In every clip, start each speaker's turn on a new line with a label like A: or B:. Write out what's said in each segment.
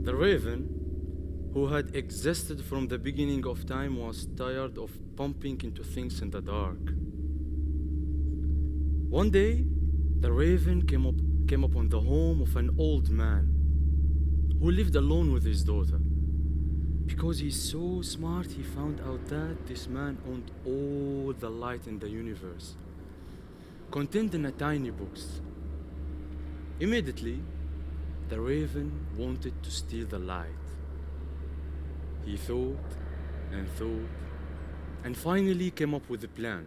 A: The raven, who had existed from the beginning of time, was tired of bumping into things in the dark. One day, the raven came upon the home of an old man who lived alone with his daughter. Because he's so smart, he found out that this man owned all the light in the universe, contained in a tiny box. Immediately, the raven wanted to steal the light. He thought and finally came up with a plan.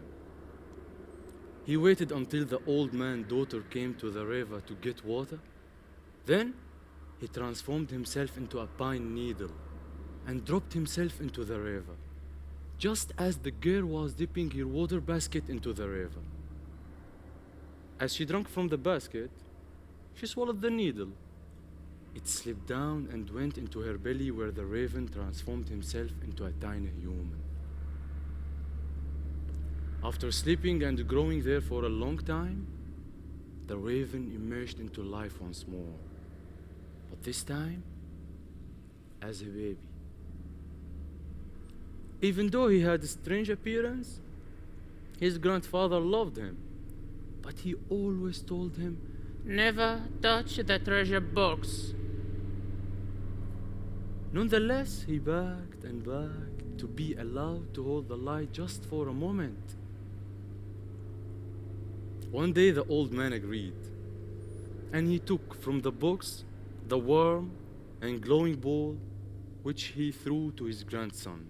A: He waited until the old man's daughter came to the river to get water. Then, he transformed himself into a pine needle and dropped himself into the river, just as the girl was dipping her water basket into the river. As she drank from the basket, she swallowed the needle. It slipped down and went into her belly, where the raven transformed himself into a tiny human. After sleeping and growing there for a long time, the raven emerged into life once more, but this time as a baby. Even though he had a strange appearance, his grandfather loved him, but he always told him,
B: Never touch the treasure box.
A: Nonetheless, he begged and begged to be allowed to hold the light just for a moment. One day the old man agreed, and he took from the box the warm and glowing ball, which he threw to his grandson.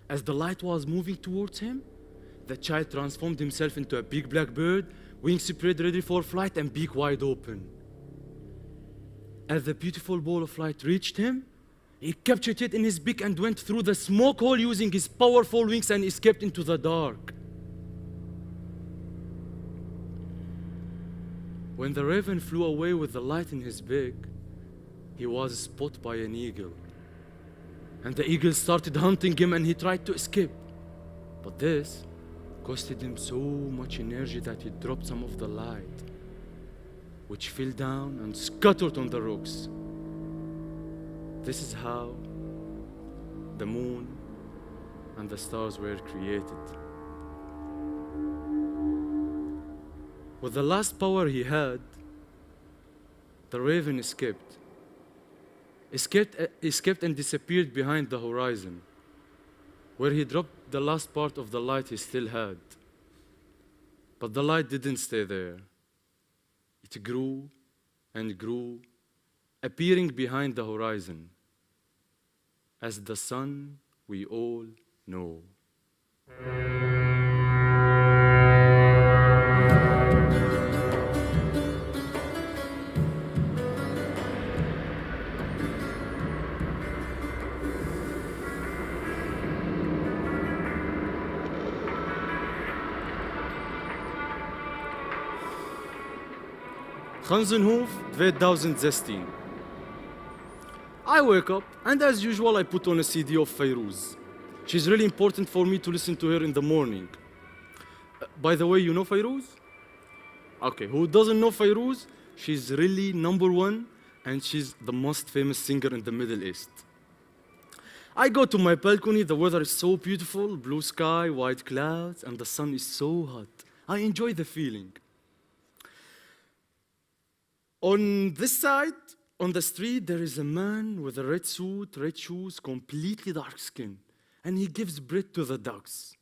A: As the light was moving towards him, the child transformed himself into a big black bird, wings spread ready for flight and beak wide open. As the beautiful ball of light reached him, he captured it in his beak and went through the smoke hole using his powerful wings and escaped into the dark. When the raven flew away with the light in his beak, he was spotted by an eagle. And the eagle started hunting him and he tried to escape. But this costed him so much energy that he dropped some of the light, which fell down and scattered on the rocks. This is how the moon and the stars were created. With the last power he had, the raven escaped and disappeared behind the horizon, where he dropped the last part of the light he still had. But the light didn't stay there. It grew and grew, appearing behind the horizon, as the sun we all know. Ganzenhoef 2016. I wake up and as usual I put on a CD of Fayrouz. She's really important for me to listen to her in the morning. By the way, you know Fayrouz? Okay, who doesn't know Fayrouz? She's really number one and she's the most famous singer in the Middle East. I go to my balcony, the weather is so beautiful, blue sky, white clouds, and the sun is so hot. I enjoy the feeling. On this side, on the street, there is a man with a red suit, red shoes, completely dark skin, and he gives bread to the dogs.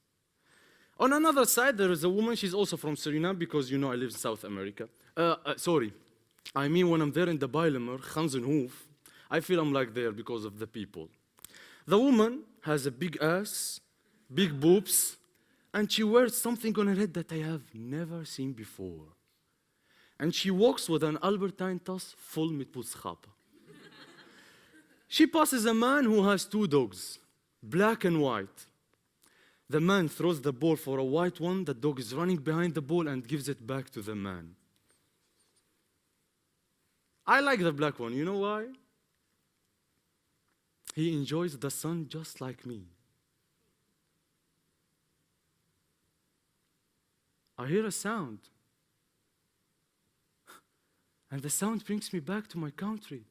A: On another side, there is a woman, she's also from Suriname, because you know I live in South America. I mean when I'm there in the Bijlemer, Ganzenhoef, I feel I'm like there because of the people. The woman has a big ass, big boobs, and she wears something on her head that I have never seen before. And she walks with an Albertine tas vol met boodschappen. She passes a man who has two dogs, black and white. The man throws the ball for a white one, the dog is running behind the ball and gives it back to the man. I like the black one, you know why? He enjoys the sun just like me. I hear a sound. And the sound brings me back to my country.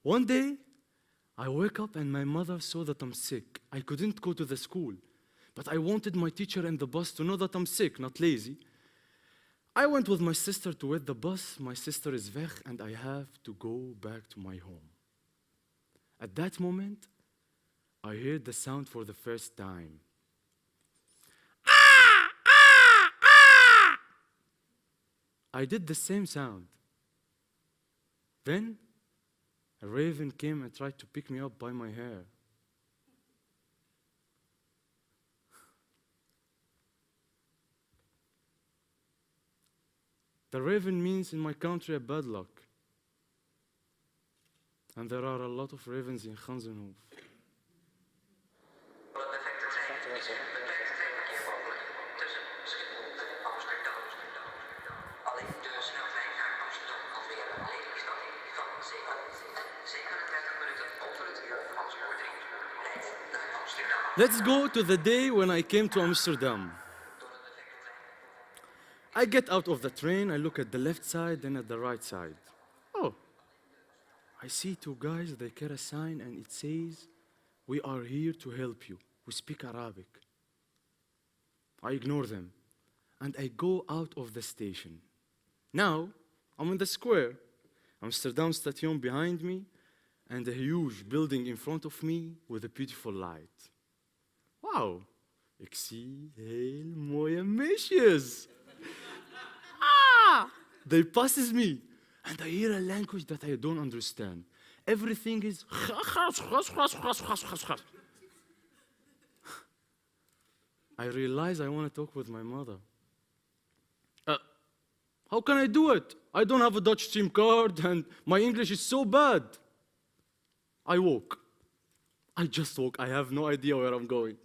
A: One day, I wake up and my mother saw that I'm sick. I couldn't go to the school, but I wanted my teacher and the bus to know that I'm sick, not lazy. I went with my sister to wait the bus. My sister is weg and I have to go back to my home. At that moment, I heard the sound for the first time. I did the same sound. Then, a raven came and tried to pick me up by my hair. The raven means in my country a bad luck. And there are a lot of ravens in Ganzenhoef. Let's go to the day when I came to Amsterdam. I get out of the train, I look at the left side, then at the right side. Oh, I see two guys, they carry a sign and it says, "We are here to help you. We speak Arabic." I ignore them and I go out of the station. Now, I'm in the square. Amsterdam Station behind me and a huge building in front of me with a beautiful light. Wow, ik zie heel mooie meisjes. They passes me, and I hear a language that I don't understand. Everything is I realize I want to talk with my mother. How can I do it? I don't have a Dutch SIM card, and my English is so bad. I walk. I just walk. I have no idea where I'm going.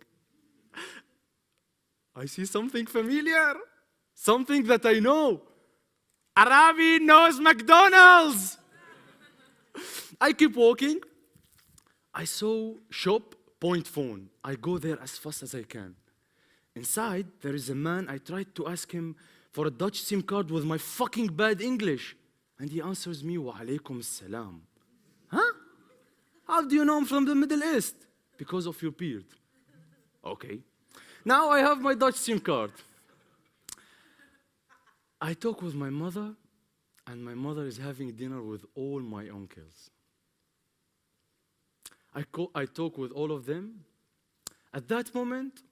A: I see something familiar, something that I know. Arabi knows McDonald's. I keep walking. I saw shop, point phone. I go there as fast as I can. Inside, there is a man. I tried to ask him for a Dutch SIM card with my fucking bad English. And he answers me, "Wa alaykum salam." Huh? How do you know I'm from the Middle East? Because of your beard. Okay. Now I have my Dutch SIM card. I talk with my mother, and my mother is having dinner with all my uncles. I talk with all of them. At that moment,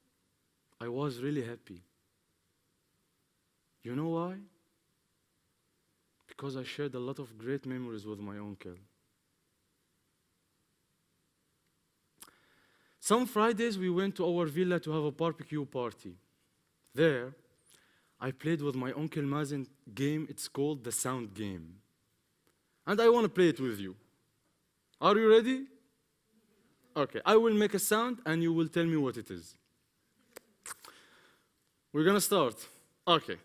A: I was really happy. You know why? Because I shared a lot of great memories with my uncle. Some Fridays we went to our villa to have a barbecue party. There, I played with my Uncle Mazen game. It's called the sound game. And I want to play it with you. Are you ready? Okay, I will make a sound and you will tell me what it is. We're gonna start. Okay.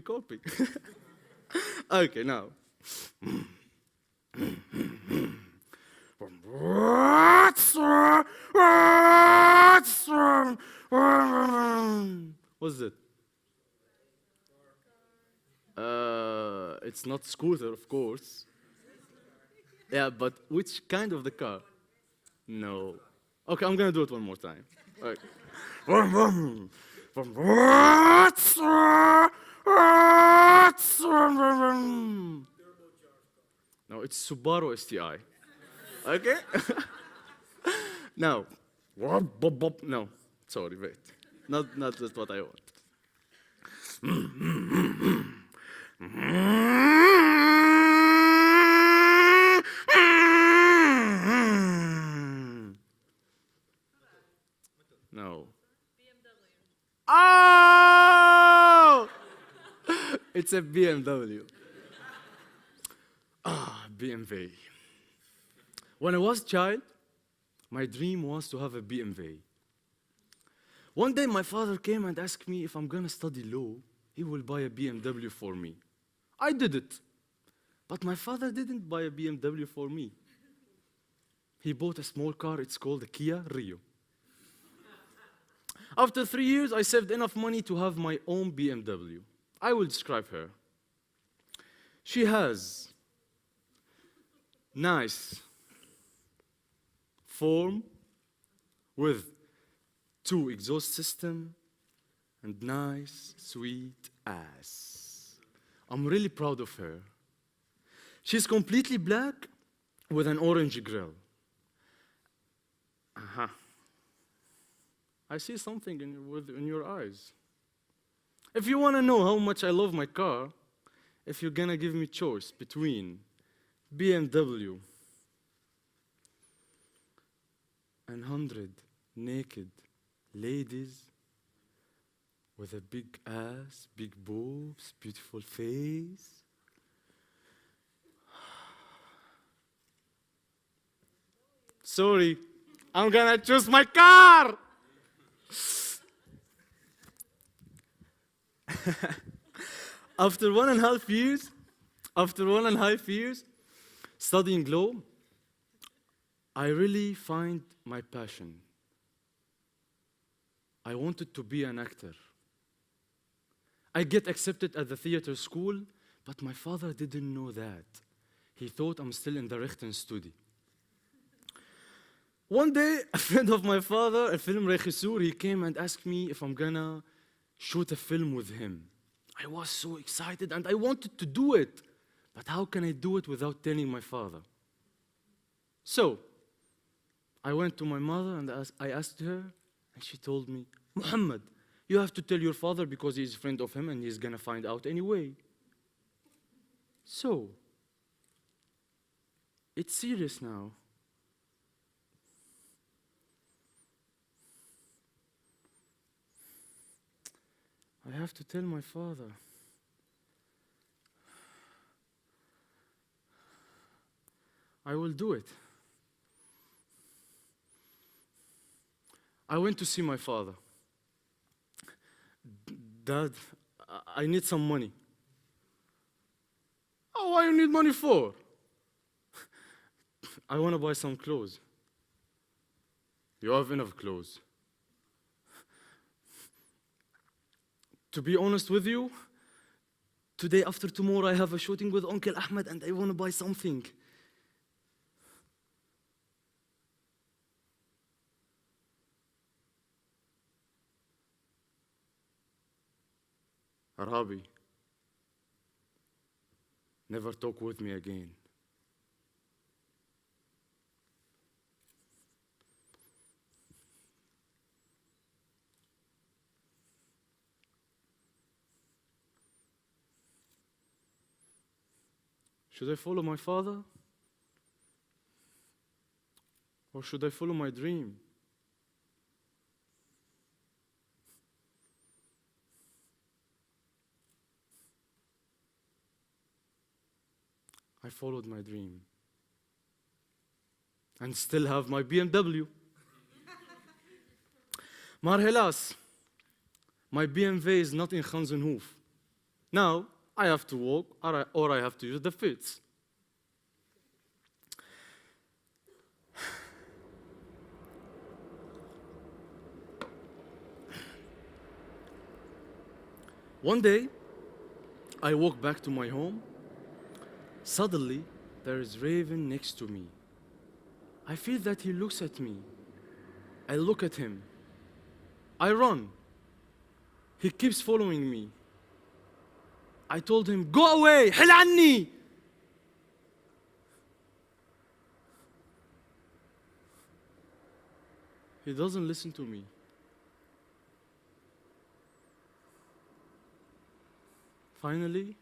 A: Copy. Okay, now. What's it? It's not scooter, of course. Yeah, but which kind of the car? No. Okay, I'm gonna do it one more time. Okay. No, it's Subaru STI. Okay? Now. No, sorry, wait. Not just what I want. No. Oh! It's a BMW. BMW. When I was a child, my dream was to have a BMW. One day my father came and asked me if I'm gonna study law, he will buy a BMW for me. I did it. But my father didn't buy a BMW for me. he bought a small car. It's called a Kia Rio. After 3 years, I saved enough money to have my own BMW. I will describe her. She has nice form with 2 exhaust system and nice, sweet ass. I'm really proud of her. She's completely black with an orange grill. Uh-huh. I see something in your eyes. If you want to know how much I love my car, if you're gonna give me choice between BMW and 100 naked ladies with a big ass, big boobs, beautiful face, sorry, I'm gonna choose my car! After 1.5 years studying law, I really find my passion. I wanted to be an actor. I get accepted at the theater school, but my father didn't know that. He thought I'm still in the Rechtenstudie. One day, a friend of my father, a film regisseur, he came and asked me if I'm gonna shoot a film with him. I was so excited and I wanted to do it. But how can I do it without telling my father? So, I went to my mother and I asked her, and she told me, Muhammad, you have to tell your father because he's a friend of him and he's gonna find out anyway. So, it's serious now. I have to tell my father. I will do it. I went to see my father. Dad, I need some money. Oh, what do you need money for? I want to buy some clothes. You have enough clothes. To be honest with you, today after tomorrow I have a shooting with Uncle Ahmed and I want to buy something. Arabi, never talk with me again. Should I follow my father? Or should I follow my dream? I followed my dream. And still have my BMW. Maar helaas, my BMW is not in Gansenhoef. Now, I have to walk or I have to use the fiets. One day, I walk back to my home. Suddenly, there is Raven next to me. I feel that he looks at me. I look at him. I run. He keeps following me. I told him, go away, حل عني. He doesn't listen to me. Finally,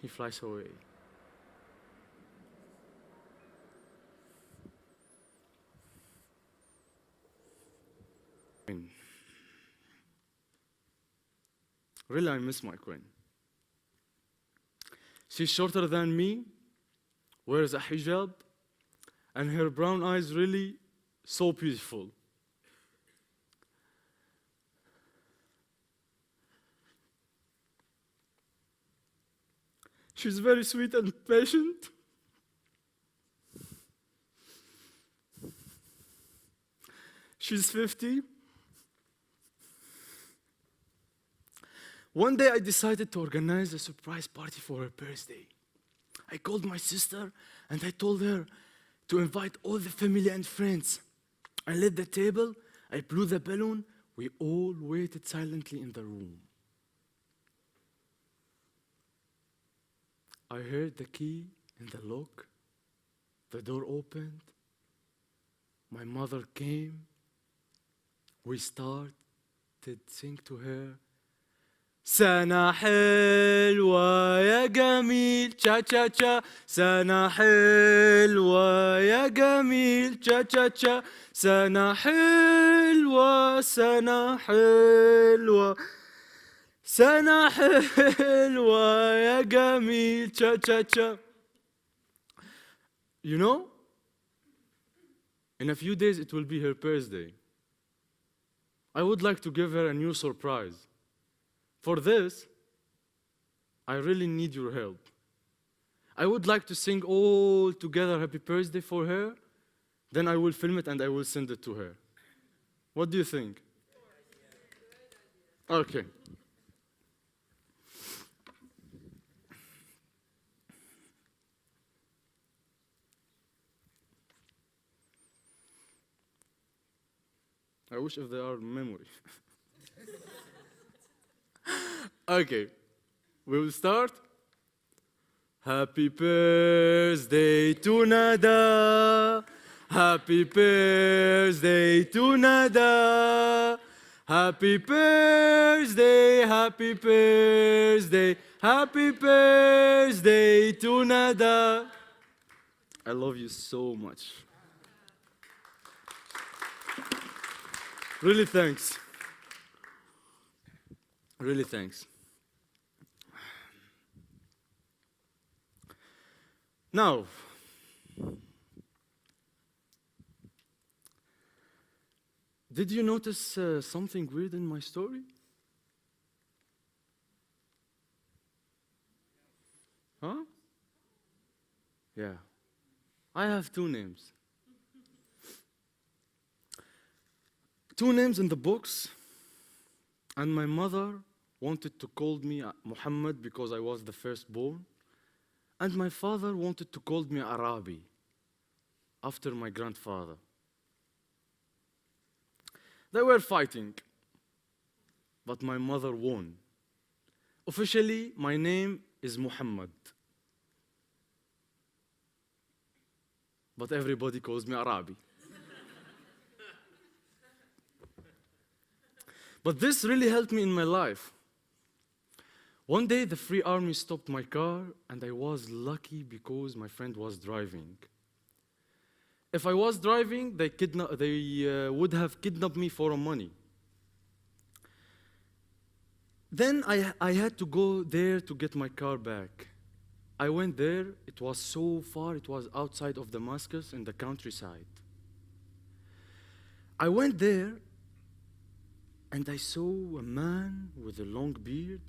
A: he flies away. Really, I miss my queen. She's shorter than me, wears a hijab, and her brown eyes really so beautiful. She's very sweet and patient. She's 50. One day I decided to organize a surprise party for her birthday. I called my sister and I told her to invite all the family and friends. I lit the table, I blew the balloon, we all waited silently in the room. I heard the key in the lock, the door opened, my mother came, we started sing to her. سنة حلوة يا جميل تشا تشا تشا سنة حلوة يا جميل تشا تشا تشا سنة حلوة سنة حلوة سنة حلوة يا جميل تشا تشا تشا. You know, in a few days it will be her birthday. I would like to give her a new surprise. For this, I really need your help. I would like to sing all together happy birthday for her, then I will film it and I will send it to her. What do you think? Okay. I wish if they are memory. Okay, we will start. Happy birthday to Nada. Happy birthday to Nada. Happy birthday, happy birthday, happy birthday to Nada. I love you so much. Really thanks. Really thanks. Now, did you notice something weird in my story? Huh? Yeah. I have two names. Two names in the books, and my mother wanted to call me Muhammad because I was the firstborn, and my father wanted to call me Arabi after my grandfather. They were fighting, but my mother won. Officially, my name is Muhammad, but everybody calls me Arabi. But this really helped me in my life. One day, the Free Army stopped my car, and I was lucky because my friend was driving. If I was driving, they would have kidnapped me for money. Then I had to go there to get my car back. I went there. It was so far. It was outside of Damascus in the countryside. I went there, and I saw a man with a long beard.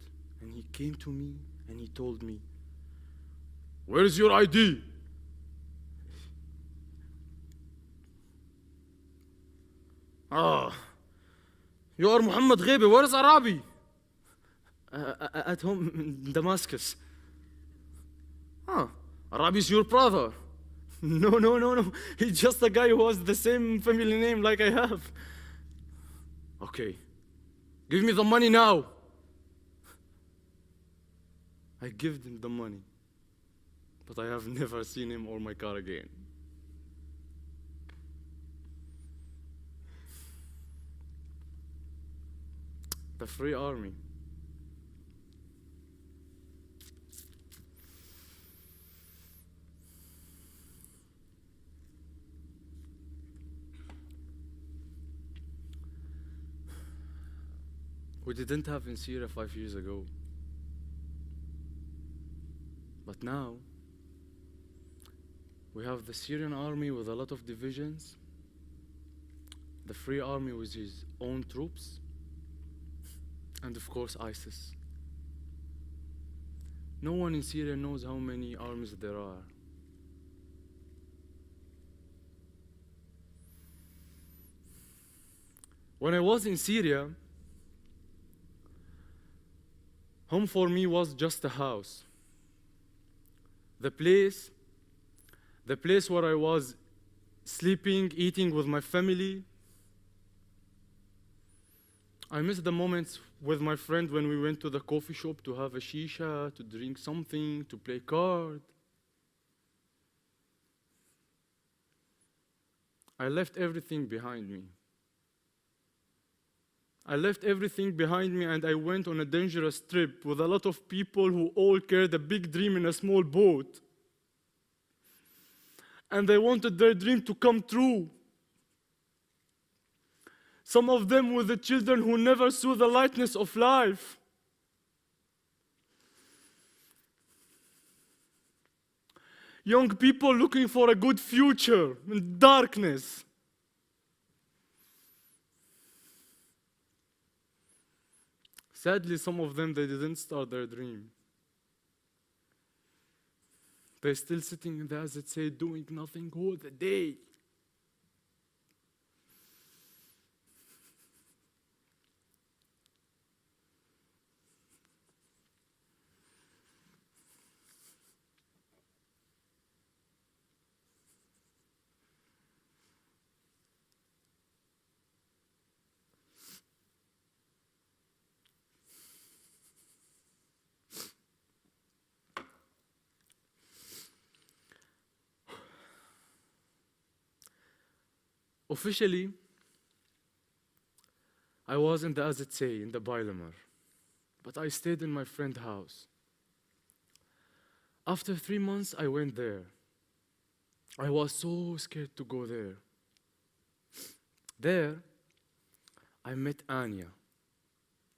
A: And he came to me and he told me, "Where is your ID?" You are Muhammad غيبه. Where is Arabi? At home in Damascus. Arabi is your brother. No. He's just a guy who has the same family name like I have. Okay. Give me the money now. I gave him the money, but I have never seen him or my car again. The Free Army. We didn't have in Syria 5 years ago. But now, we have the Syrian army with a lot of divisions, the Free Army with his own troops, and of course ISIS. No one in Syria knows how many armies there are. When I was in Syria, home for me was just a house. The place where I was sleeping, eating with my family. I miss the moments with my friend when we went to the coffee shop to have a shisha, to drink something, to play card. I left everything behind me. I left everything behind me and I went on a dangerous trip with a lot of people who all carried a big dream in a small boat. And they wanted their dream to come true. Some of them were the children who never saw the lightness of life. Young people looking for a good future in darkness. Sadly, some of them, they didn't start their dream. They're still sitting in the, as it say, doing nothing all the day. Officially, I was in the, as it say, in the Bilemer, but I stayed in my friend's house. After 3 months, I went there. I was so scared to go there. There, I met Anya,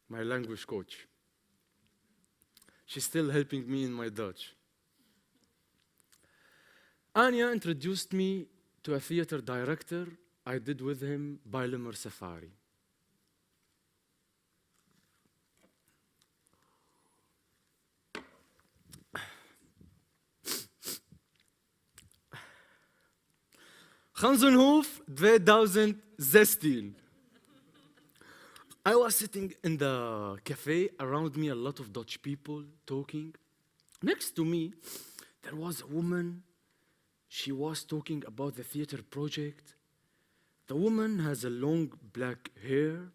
A: my language coach. She's still helping me in my Dutch. Anya introduced me to a theater director. I did with him Bilemer Safari. Ganzenhof 2016. I was sitting in the cafe, around me a lot of Dutch people talking. Next to me, there was a woman. She was talking about the theater project. The woman has a long black hair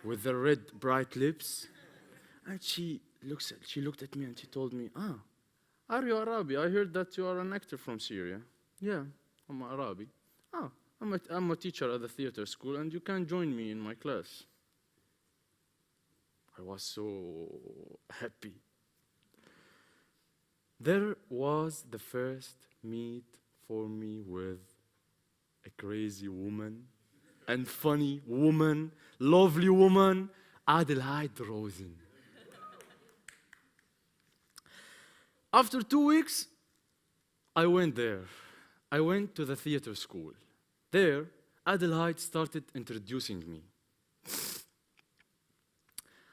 A: with the red bright lips. And she looked at me and she told me, are you Arabi? I heard that you are an actor from Syria. Yeah, I'm Arabi. I'm a teacher at the theater school and you can join me in my class. I was so happy. There was the first meet for me with a crazy woman and funny woman, lovely woman, Adelheid Rosen. After 2 weeks, I went there. I went to the theater school. There, Adelheid started introducing me.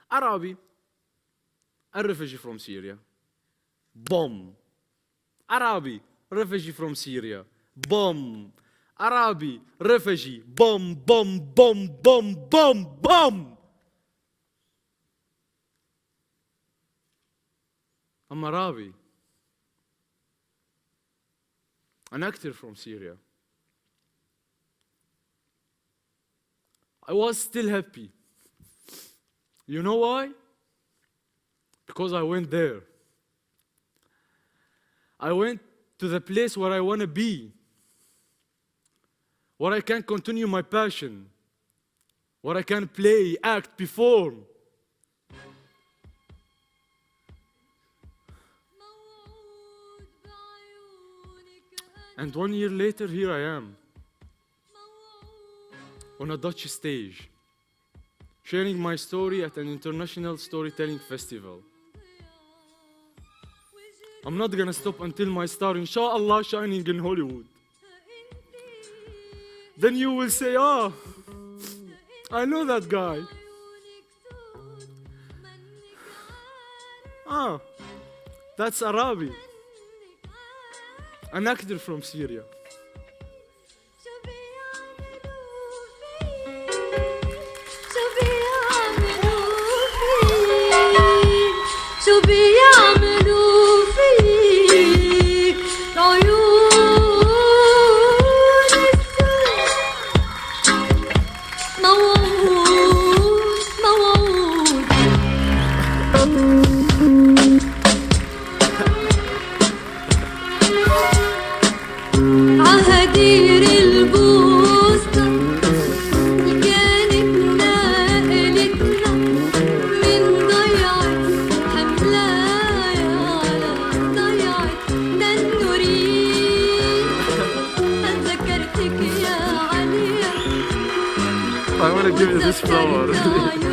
A: Arabi, a refugee from Syria. Bomb. Arabi, refugee from Syria. Bomb. Arabi, refugee. Bomb, bomb, bomb, bomb, bomb, bomb. I'm Arabi. An actor from Syria. I was still happy. You know why? Because I went there. I went to the place where I want to be, where I can continue my passion, where I can play, act, perform. And 1 year later, here I am, on a Dutch stage, sharing my story at an international storytelling festival. I'm not gonna stop until my star, inshallah, shining in Hollywood. Then you will say, I know that guy. That's Arabi, an actor from Syria.
C: شو بيعملوا فيك عيون السود موعود موعود عهدير البوسطة كانت نقلتنا من ضيعة حملايا على ضيعة تنورين ذكرتك يا عليا
A: I want to give you this flower.